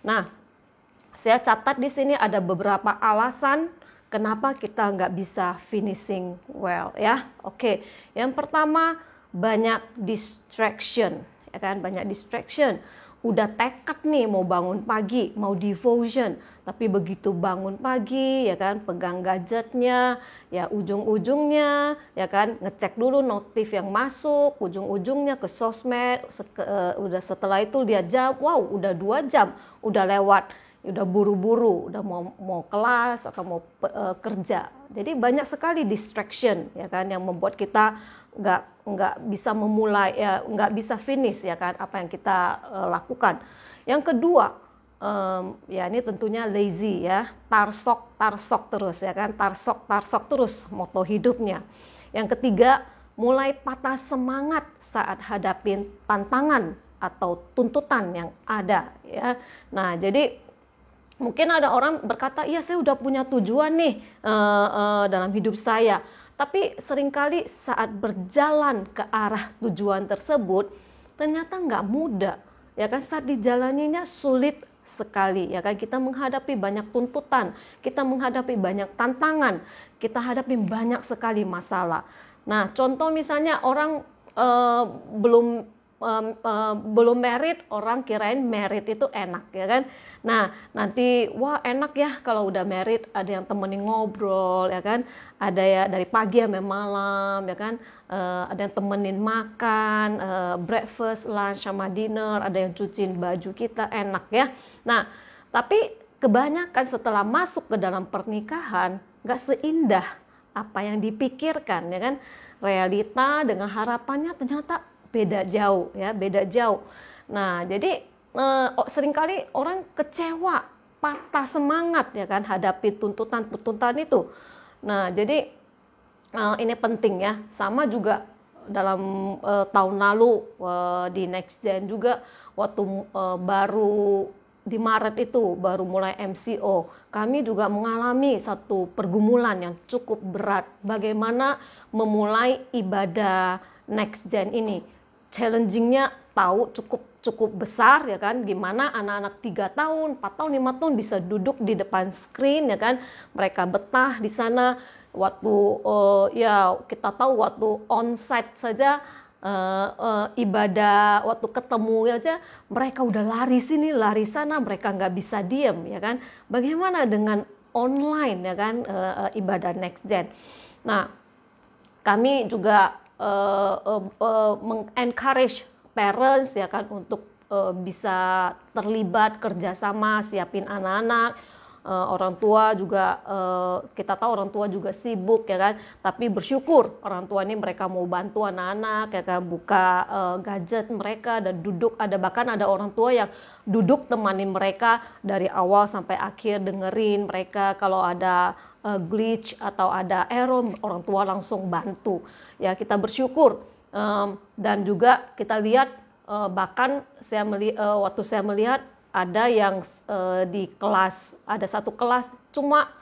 Nah, saya catat di sini ada beberapa alasan kenapa kita nggak bisa finishing well, ya. Oke, yang pertama banyak distraction, ya kan, banyak distraction. Udah tekad nih mau bangun pagi, mau devotion, tapi begitu bangun pagi, ya kan, pegang gadgetnya, ya ujung-ujungnya, ya kan, ngecek dulu notif yang masuk, ujung-ujungnya ke sosmed, udah setelah itu lihat jam, wow, udah 2 jam, udah lewat, udah buru-buru, udah mau kelas atau mau kerja. Jadi banyak sekali distraction, ya kan, yang membuat kita nggak bisa memulai, ya, nggak bisa finish, ya kan, apa yang kita lakukan. Yang kedua, ya ini tentunya lazy, ya, tarsok terus, ya kan, tarsok terus moto hidupnya. Yang ketiga, mulai patah semangat saat hadapin tantangan atau tuntutan yang ada, ya. Nah, jadi mungkin ada orang berkata, "Iya, saya udah punya tujuan nih dalam hidup saya." Tapi seringkali saat berjalan ke arah tujuan tersebut ternyata nggak mudah, ya kan, saat dijalaninya sulit sekali, ya kan, kita menghadapi banyak tuntutan, kita menghadapi banyak tantangan, kita hadapi banyak sekali masalah. Nah, contoh misalnya orang belum married, orang kirain married itu enak, ya kan. Nah, nanti wah enak ya kalau udah married, ada yang temenin ngobrol, ya kan, ada ya dari pagi sampai malam, ya kan, ada yang temenin makan, breakfast, lunch sama dinner, ada yang cuciin baju kita, enak ya. Nah, tapi kebanyakan setelah masuk ke dalam pernikahan nggak seindah apa yang dipikirkan, ya kan. Realita dengan harapannya ternyata beda jauh, ya, beda jauh. Nah, jadi seringkali orang kecewa, patah semangat, ya kan, hadapi tuntutan itu. Nah, jadi ini penting, ya. Sama juga dalam tahun lalu di Next Gen juga, waktu baru di Maret itu baru mulai MCO, kami juga mengalami satu pergumulan yang cukup berat. Bagaimana memulai ibadah Next Gen ini? Challenging-nya tahu cukup besar, ya kan, gimana anak-anak 3 tahun, 4 tahun, 5 tahun bisa duduk di depan screen, ya kan, mereka betah di sana. Waktu ya kita tahu waktu onsite saja ibadah, waktu ketemu aja mereka udah lari sini lari sana, mereka nggak bisa diem, ya kan. Bagaimana dengan online, ya kan, ibadah Next Gen. Nah, kami juga mengencourage parents ya kan untuk bisa terlibat kerjasama siapin anak-anak. Orang tua juga kita tahu orang tua juga sibuk ya kan, tapi bersyukur orang tua ini mereka mau bantu anak-anak ya kan, buka gadget mereka dan duduk, bahkan ada orang tua yang duduk temanin mereka dari awal sampai akhir, dengerin mereka kalau ada glitch atau ada error, orang tua langsung bantu ya. Kita bersyukur dan juga kita lihat bahkan waktu saya melihat ada yang di kelas, ada satu kelas cuma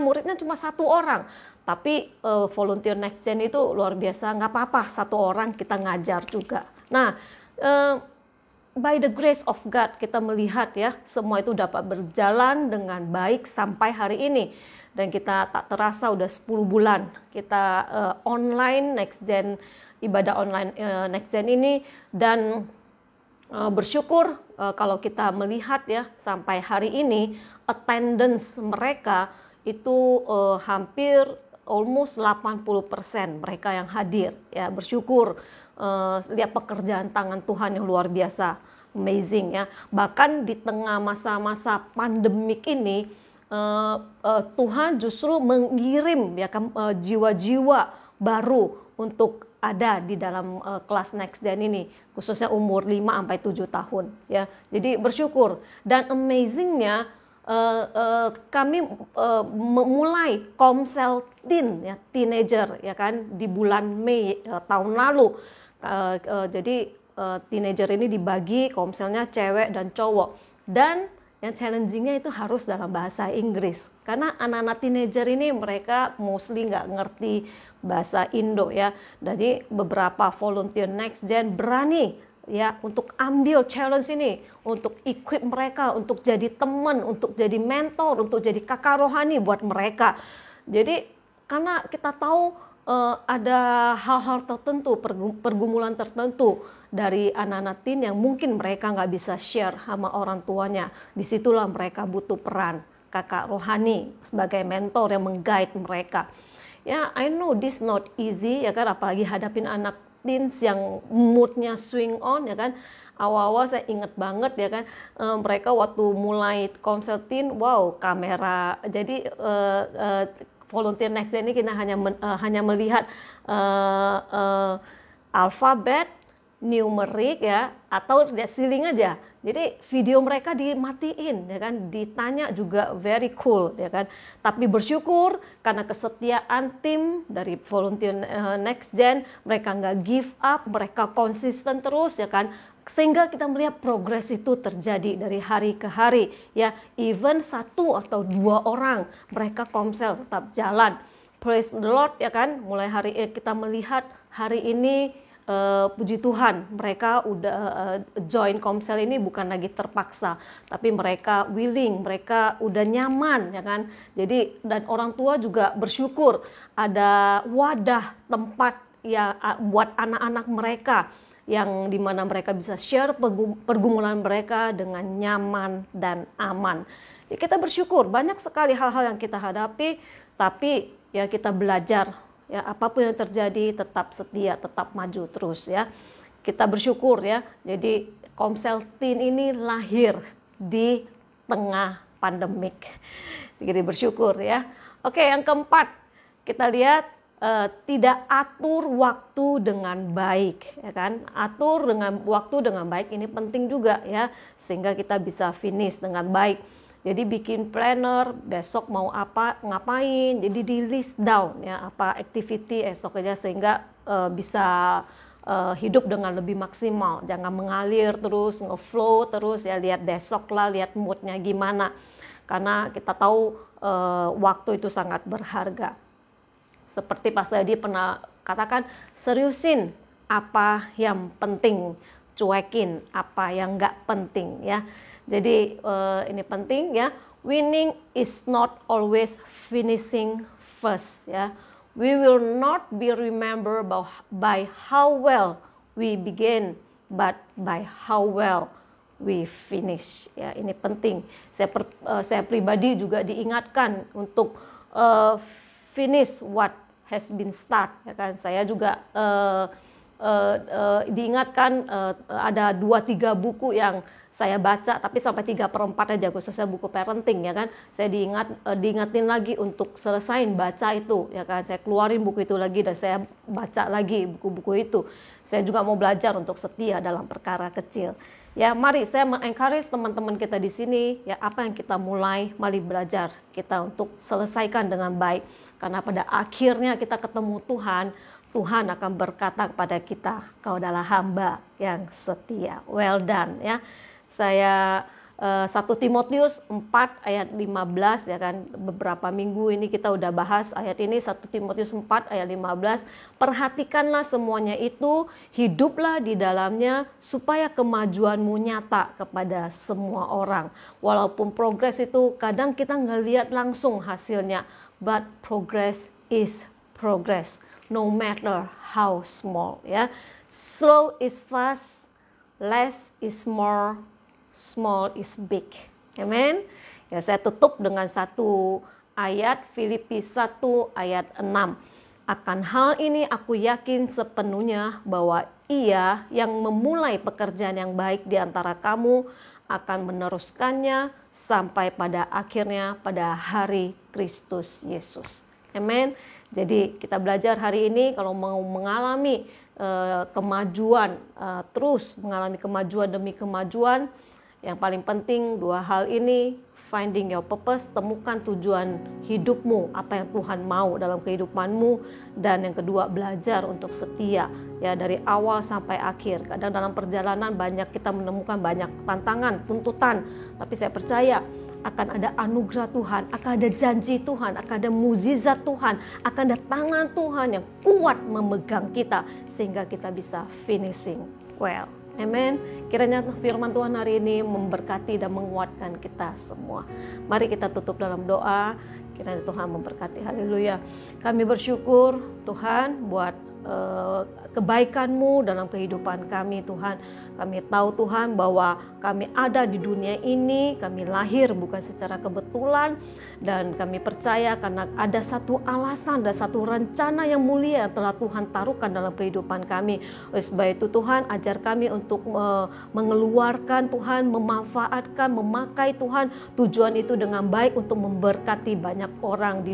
muridnya cuma 1 orang, tapi volunteer Next Gen itu luar biasa, nggak apa-apa 1 orang kita ngajar juga. Nah, by the grace of God kita melihat ya semua itu dapat berjalan dengan baik sampai hari ini, dan kita tak terasa udah 10 bulan kita online Next Gen, ibadah online Next Gen ini, dan bersyukur kalau kita melihat ya sampai hari ini attendance mereka itu hampir almost 80% mereka yang hadir ya. Bersyukur lihat pekerjaan tangan Tuhan yang luar biasa, amazing ya. Bahkan di tengah masa-masa pandemik ini Tuhan justru mengirim ya jiwa-jiwa baru untuk ada di dalam kelas Next Gen ini, khususnya umur 5-7 tahun ya. Jadi bersyukur, dan amazingnya kami memulai Komsel Teen ya, teenager ya kan, di bulan Mei tahun lalu. Jadi teenager ini dibagi komselnya cewek dan cowok, dan yang challengingnya itu harus dalam bahasa Inggris, karena anak-anak teenager ini mereka mostly nggak ngerti bahasa Indo ya. Jadi beberapa volunteer Next Gen berani ya untuk ambil challenge ini, untuk equip mereka untuk jadi teman, untuk jadi mentor, untuk jadi kakak rohani buat mereka. Jadi karena kita tahu ada hal-hal tertentu, pergumulan tertentu dari anak-anak teen yang mungkin mereka nggak bisa share sama orang tuanya. Disitulah mereka butuh peran kakak rohani sebagai mentor yang meng-guide mereka. Ya, I know this not easy ya kan, apalagi hadapin anak teens yang moodnya swing on ya kan. Awal-awal saya ingat banget ya kan, mereka waktu mulai Komsel Teen, wow, kamera. Jadi volunteer Next Gen ini kita hanya melihat alfabet, numerik ya, atau lihat ceiling aja. Jadi video mereka dimatiin ya kan, ditanya juga very cool ya kan. Tapi bersyukur karena kesetiaan tim dari volunteer Next Gen, mereka nggak give up, mereka konsisten terus ya kan. Sehingga kita melihat progres itu terjadi dari hari ke hari ya. Even 1 atau 2 orang mereka komsel tetap jalan. Praise the Lord ya kan. Mulai hari kita melihat hari ini puji Tuhan, mereka udah join komsel ini bukan lagi terpaksa, tapi mereka willing, mereka udah nyaman ya kan. Jadi dan orang tua juga bersyukur ada wadah tempat ya buat anak-anak mereka, yang dimana mereka bisa share pergumulan mereka dengan nyaman dan aman. Jadi kita bersyukur banyak sekali hal-hal yang kita hadapi, tapi ya kita belajar. Ya, apapun yang terjadi tetap setia, tetap maju terus ya. Kita bersyukur ya. Jadi Komsel Teen ini lahir di tengah pandemik. Jadi bersyukur ya. Oke, yang keempat kita lihat tidak atur waktu dengan baik ya kan. Atur dengan waktu dengan baik ini penting juga ya, sehingga kita bisa finish dengan baik. Jadi bikin planner, besok mau apa, ngapain, jadi di list down ya apa activity esok aja, sehingga bisa hidup dengan lebih maksimal. Jangan mengalir terus, nge-flow terus ya, lihat besok lah, lihat moodnya gimana. Karena kita tahu waktu itu sangat berharga. Seperti Pak Sadi pernah katakan, seriusin apa yang penting, cuekin apa yang nggak penting ya. Jadi ini penting ya. Winning is not always finishing first ya. We will not be remembered by how well we begin, but by how well we finish. Ya, ini penting. Saya pribadi juga diingatkan untuk finish what has been start. Ya kan, saya juga diingatkan ada 2-3 buku yang saya baca, tapi sampai 3/4 aja, khususnya buku parenting, ya kan. Saya diingatin lagi untuk selesain baca itu, ya kan. Saya keluarin buku itu lagi dan saya baca lagi buku-buku itu. Saya juga mau belajar untuk setia dalam perkara kecil. Ya, mari saya mengencourage teman-teman kita di sini, ya, apa yang kita mulai, mari belajar kita untuk selesaikan dengan baik. Karena pada akhirnya kita ketemu Tuhan, Tuhan akan berkata kepada kita, kau adalah hamba yang setia. Well done, ya. Saya 1 Timotius 4 ayat 15, ya kan, beberapa minggu ini kita udah bahas ayat ini, 1 Timotius 4 ayat 15. Perhatikanlah semuanya itu, hiduplah di dalamnya supaya kemajuanmu nyata kepada semua orang. Walaupun progres itu kadang kita ngelihat langsung hasilnya, but progress is progress, no matter how small, ya. Slow is fast, less is more, small is big. Amen. Ya, saya tutup dengan satu ayat, Filipi 1 ayat 6. Akan hal ini aku yakin sepenuhnya bahwa Ia yang memulai pekerjaan yang baik di antara kamu akan meneruskannya sampai pada akhirnya pada hari Kristus Yesus. Amen. Jadi kita belajar hari ini kalau mau mengalami kemajuan, terus mengalami kemajuan demi kemajuan, yang paling penting 2 hal ini, finding your purpose, temukan tujuan hidupmu, apa yang Tuhan mau dalam kehidupanmu, dan yang kedua belajar untuk setia, ya, dari awal sampai akhir. Kadang dalam perjalanan kita menemukan banyak tantangan, tuntutan, tapi saya percaya akan ada anugerah Tuhan, akan ada janji Tuhan, akan ada mukjizat Tuhan, akan ada tangan Tuhan yang kuat memegang kita sehingga kita bisa finishing well. Amen. Kiranya firman Tuhan hari ini memberkati dan menguatkan kita semua. Mari kita tutup dalam doa. Kiranya Tuhan memberkati. Haleluya. Kami bersyukur Tuhan buat kebaikan-Mu dalam kehidupan kami, Tuhan. Kami tahu Tuhan bahwa kami ada di dunia ini, kami lahir bukan secara kebetulan, dan kami percaya karena ada satu alasan dan satu rencana yang mulia yang telah Tuhan taruhkan dalam kehidupan kami. Oleh sebab itu Tuhan, ajar kami untuk mengeluarkan Tuhan, memanfaatkan, memakai Tuhan tujuan itu dengan baik untuk memberkati banyak orang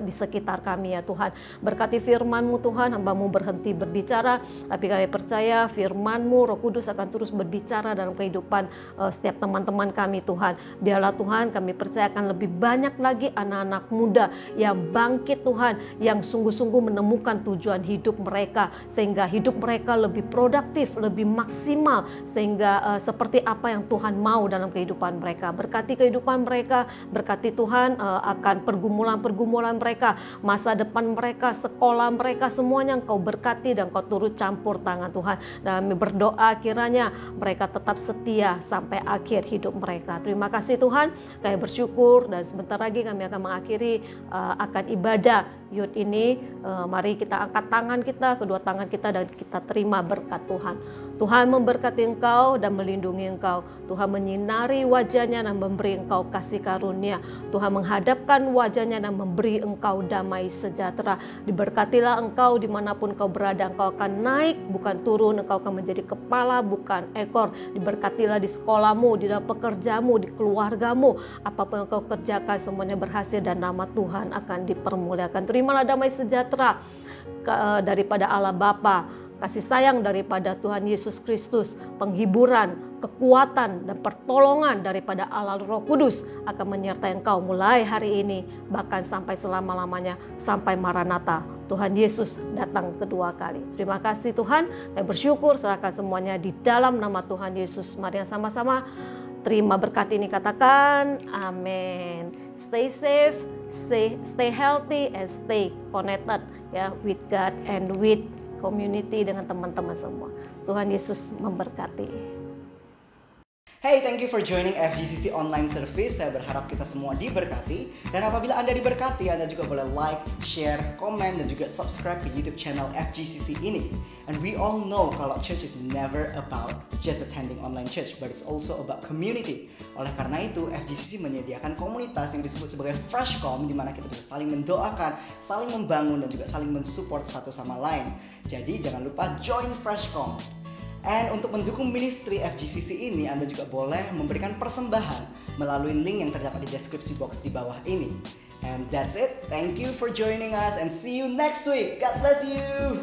di sekitar kami, ya Tuhan. Berkati firman-Mu Tuhan, hamba-Mu berhenti berbicara, tapi kami percaya firman-Mu, Roh Kudus akan terus berbicara dalam kehidupan setiap teman-teman kami, Tuhan. Biarlah Tuhan, kami percaya akan lebih banyak lagi anak-anak muda yang bangkit Tuhan, yang sungguh-sungguh menemukan tujuan hidup mereka, sehingga hidup mereka lebih produktif, lebih maksimal, sehingga seperti apa yang Tuhan mau dalam kehidupan mereka. Berkati kehidupan mereka, berkati Tuhan akan pergumulan-pergumulan mereka, masa depan mereka, sekolah mereka, semuanya Engkau berkati dan Engkau turut campur tangan Tuhan. Dan kami berdoa kiranya mereka tetap setia sampai akhir hidup mereka. Terima kasih Tuhan, kami bersyukur, dan sebentar lagi kami akan mengakhiri akan ibadah Youth ini. Mari kita angkat tangan kita, kedua tangan kita, dan kita terima berkat Tuhan. Tuhan memberkati engkau dan melindungi engkau. Tuhan menyinari wajahnya dan memberi engkau kasih karunia. Tuhan menghadapkan wajahnya dan memberi engkau damai sejahtera. Diberkatilah engkau dimanapun engkau berada. Engkau akan naik bukan turun. Engkau akan menjadi kepala bukan ekor. Diberkatilah di sekolahmu, di dalam pekerjaanmu, di keluargamu. Apapun yang engkau kerjakan semuanya berhasil dan nama Tuhan akan dipermuliakan. Terimalah damai sejahtera daripada Allah Bapa, kasih sayang daripada Tuhan Yesus Kristus, penghiburan, kekuatan, dan pertolongan daripada Allah Roh Kudus akan menyertai engkau mulai hari ini, bahkan sampai selama-lamanya, sampai Maranatha, Tuhan Yesus datang kedua kali. Terima kasih Tuhan, kami bersyukur, serahkan semuanya di dalam nama Tuhan Yesus. Mari sama-sama terima berkat ini, katakan amin. Stay safe, stay healthy, and stay connected, ya, with God and with community, dengan teman-teman semua. Tuhan Yesus memberkati. Hey, thank you for joining FGCC Online Service. Saya berharap kita semua diberkati. Dan apabila Anda diberkati, Anda juga boleh like, share, komen, dan juga subscribe ke YouTube channel FGCC ini. And we all know kalau church is never about just attending online church, but it's also about community. Oleh karena itu, FGCC menyediakan komunitas yang disebut sebagai Freshcom, di mana kita bisa saling mendoakan, saling membangun, dan juga saling mensupport satu sama lain. Jadi jangan lupa join Freshcom. And untuk mendukung ministry FGCC ini, Anda juga boleh memberikan persembahan melalui link yang terdapat di deskripsi box di bawah ini. And that's it. Thank you for joining us and see you next week. God bless you.